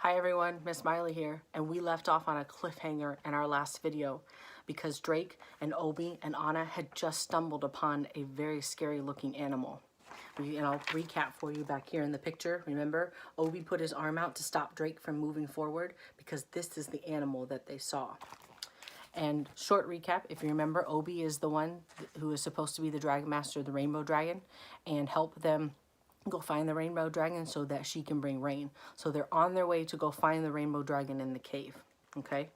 Hi everyone, Miss Miley here, and we left off on a cliffhanger in our last video because Drake and Obi and Anna had just stumbled upon a very scary looking animal. And I'll recap for you back here in the picture. Remember, Obi put his arm out to stop Drake from moving forward because this is the animal that they saw. And short recap, if you remember, Obi is the one who is supposed to be the Dragon Master, the Rainbow Dragon, and help them go find the Rainbow Dragon so that she can bring rain. So they're on their way to go find the Rainbow Dragon in the cave, okay?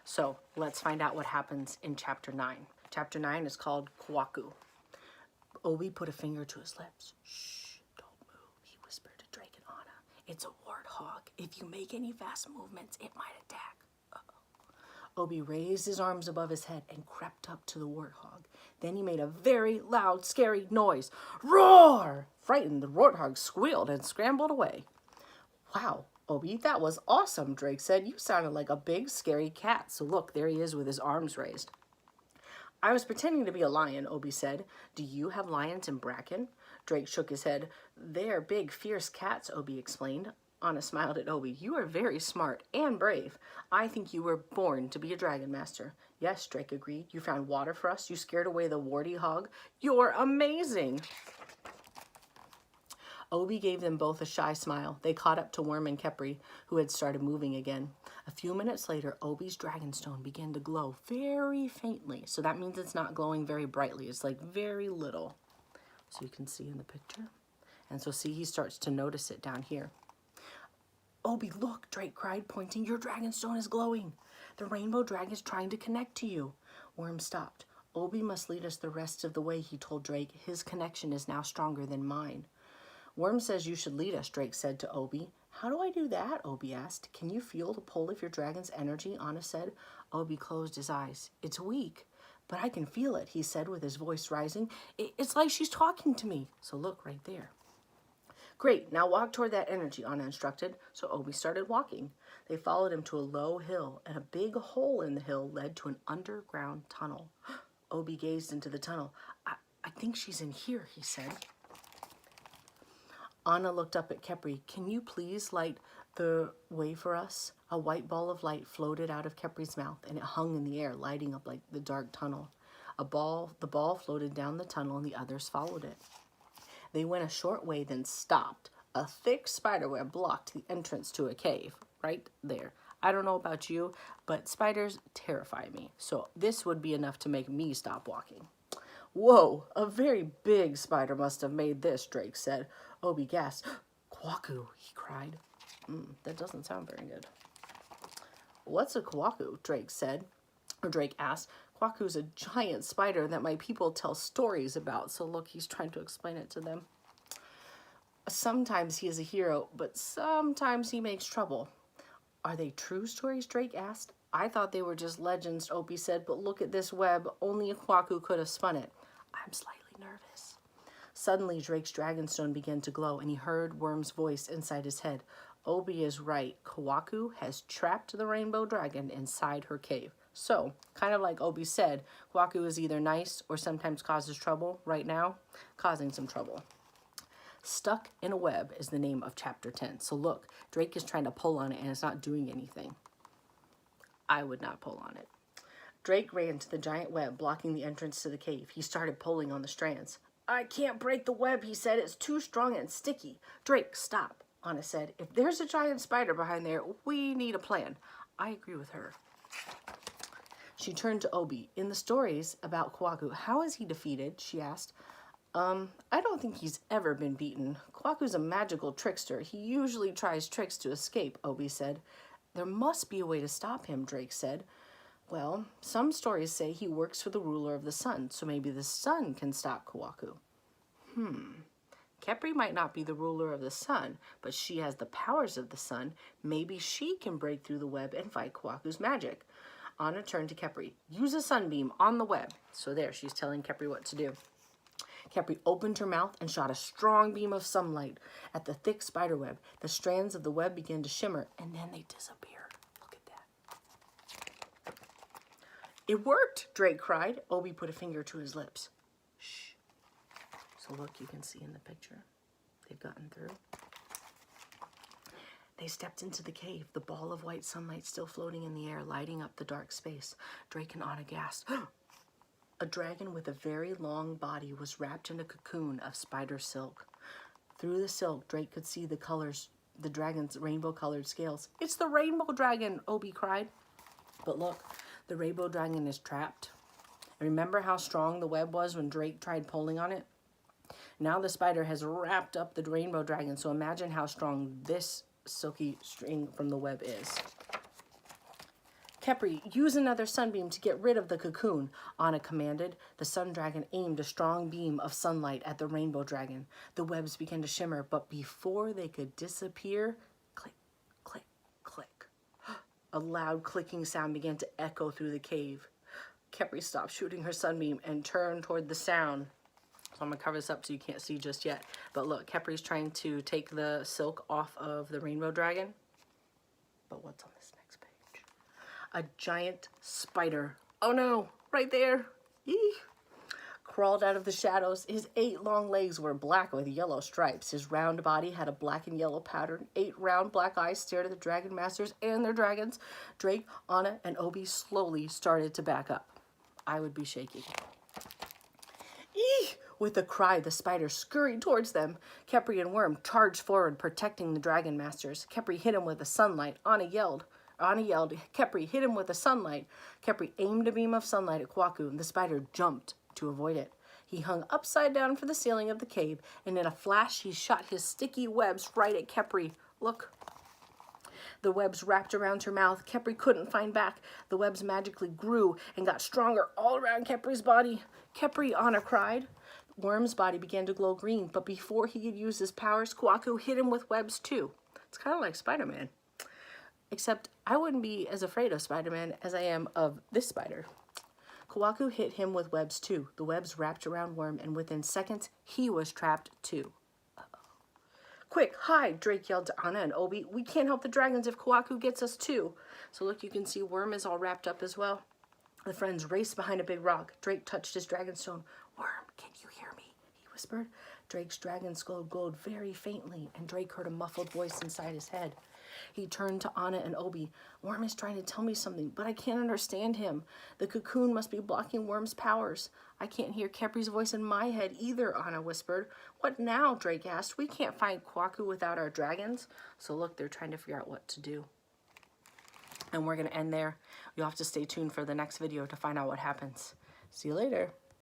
So let's find out what happens in Chapter 9. Chapter 9 is called KWAKU. Obi put a finger to his lips. Shh, don't move, he whispered to Drake and Anna. It's a warthog. If you make any fast movements, it might attack. Obi raised his arms above his head and crept up to the warthog. Then he made a very loud, scary noise. Roar! Frightened, the warthog squealed and scrambled away. Wow, Obi, that was awesome, Drake said. You sounded like a big, scary cat. So look, there he is with his arms raised. I was pretending to be a lion, Obi said. Do you have lions in Bracken? Drake shook his head. They're big, fierce cats, Obi explained. Anna smiled at Obi. You are very smart and brave. I think you were born to be a dragon master. Yes, Drake agreed. You found water for us. You scared away the warty hog. You're amazing. Obi gave them both a shy smile. They caught up to Worm and Kepri, who had started moving again. A few minutes later, Obi's dragonstone began to glow very faintly. So that means it's not glowing very brightly. It's like very little. So you can see in the picture. And so see, he starts to notice it down here. Obi, look, Drake cried, pointing. Your dragonstone is glowing. The rainbow dragon is trying to connect to you. Worm stopped. Obi must lead us the rest of the way, he told Drake. His connection is now stronger than mine. Worm says you should lead us, Drake said to Obi. How do I do that? Obi asked. Can you feel the pull of your dragon's energy? Anna said. Obi closed his eyes. It's weak, but I can feel it, he said with his voice rising. It's like she's talking to me. So look right there. Great, now walk toward that energy, Anna instructed. So Obi started walking. They followed him to a low hill, and a big hole in the hill led to an underground tunnel. Obi gazed into the tunnel. I think she's in here, he said. Anna looked up at Kepri. Can you please light the way for us? A white ball of light floated out of Kepri's mouth, and it hung in the air, lighting up like the dark tunnel. The ball floated down the tunnel, and the others followed it. They went a short way, then stopped. A thick spiderweb blocked the entrance to a cave, right there. I don't know about you, but spiders terrify me. So this would be enough to make me stop walking. Whoa, a very big spider must have made this, Drake said. Obi gasped. KWAKU, he cried. That doesn't sound very good. What's a KWAKU? Drake asked. KWAKU's a giant spider that my people tell stories about. So look, he's trying to explain it to them. Sometimes he is a hero, but sometimes he makes trouble. Are they true stories? Drake asked. I thought they were just legends, Obi said, but look at this web. Only a KWAKU could have spun it. I'm slightly nervous. Suddenly, Drake's dragonstone began to glow, and he heard Worm's voice inside his head. Obi is right. KWAKU has trapped the rainbow dragon inside her cave. So, kind of like Obi said, KWAKU is either nice or sometimes causes trouble. Right now, causing some trouble. Stuck in a Web is the name of Chapter 10. So look, Drake is trying to pull on it and it's not doing anything. I would not pull on it. Drake ran to the giant web blocking the entrance to the cave. He started pulling on the strands. I can't break the web, he said. It's too strong and sticky. Drake, stop, Anna said. If there's a giant spider behind there, we need a plan. I agree with her. She turned to Obi. In the stories about KWAKU, how is he defeated? She asked. I don't think he's ever been beaten. KWAKU's a magical trickster. He usually tries tricks to escape, Obi said. There must be a way to stop him, Drake said. Well, some stories say he works for the ruler of the sun, so maybe the sun can stop KWAKU. Kepri might not be the ruler of the sun, but she has the powers of the sun. Maybe she can break through the web and fight KWAKU's magic. Anna turned to Kepri. Use a sunbeam on the web. So there, she's telling Kepri what to do. Kepri opened her mouth and shot a strong beam of sunlight at the thick spider web. The strands of the web began to shimmer, and then they disappeared. Look at that. It worked, Drake cried. Obi put a finger to his lips. Shh. So look, you can see in the picture. They've gotten through. They stepped into the cave, the ball of white sunlight still floating in the air, lighting up the dark space. Drake and Anna gasped. A dragon with a very long body was wrapped in a cocoon of spider silk. Through the silk, Drake could see the colors, the dragon's rainbow-colored scales. "It's the rainbow dragon," Obi cried. But look, the rainbow dragon is trapped. Remember how strong the web was when Drake tried pulling on it? Now the spider has wrapped up the rainbow dragon, so imagine how strong this silky string from the web is. "Kepri, use another sunbeam to get rid of the cocoon," Anna commanded. The sun dragon aimed a strong beam of sunlight at the rainbow dragon. The webs began to shimmer, but before they could disappear, click, click, click. A loud clicking sound began to echo through the cave. Kepri stopped shooting her sunbeam and turned toward the sound. So I'm going to cover this up so you can't see just yet. But look, Kepri's trying to take the silk off of the rainbow dragon. But what's on this next page? A giant spider. Oh no, right there. Eek. Crawled out of the shadows. His 8 long legs were black with yellow stripes. His round body had a black and yellow pattern. 8 round black eyes stared at the dragon masters and their dragons. Drake, Anna, and Obi slowly started to back up. I would be shaking. Eek! With a cry, the spider scurried towards them. Kepri and Worm charged forward, protecting the dragon masters. Kepri hit him with the sunlight. Anna yelled. Kepri hit him with the sunlight. Kepri aimed a beam of sunlight at KWAKU, and the spider jumped to avoid it. He hung upside down for the ceiling of the cave, and in a flash, he shot his sticky webs right at Kepri. Look. The webs wrapped around her mouth. Kepri couldn't find back. The webs magically grew and got stronger all around Kepri's body. "Kepri," Anna cried. Worm's body began to glow green, but before he could use his powers, KWAKU hit him with webs too. It's kind of like Spider-Man. Except I wouldn't be as afraid of Spider-Man as I am of this spider. KWAKU hit him with webs too. The webs wrapped around Worm, and within seconds, he was trapped too. "Quick, hide!" Drake yelled to Anna and Obi. "We can't help the dragons if KWAKU gets us too." So look, you can see Worm is all wrapped up as well. The friends raced behind a big rock. Drake touched his dragonstone. "Worm, can you hear me?" he whispered. Drake's dragon skull glowed very faintly, and Drake heard a muffled voice inside his head. He turned to Anna and Obi. "Worm is trying to tell me something, but I can't understand him. The cocoon must be blocking Worm's powers. I can't hear Kepri's voice in my head either," Anna whispered. "What now?" Drake asked. "We can't find KWAKU without our dragons." So look, they're trying to figure out what to do. And we're going to end there. You'll have to stay tuned for the next video to find out what happens. See you later.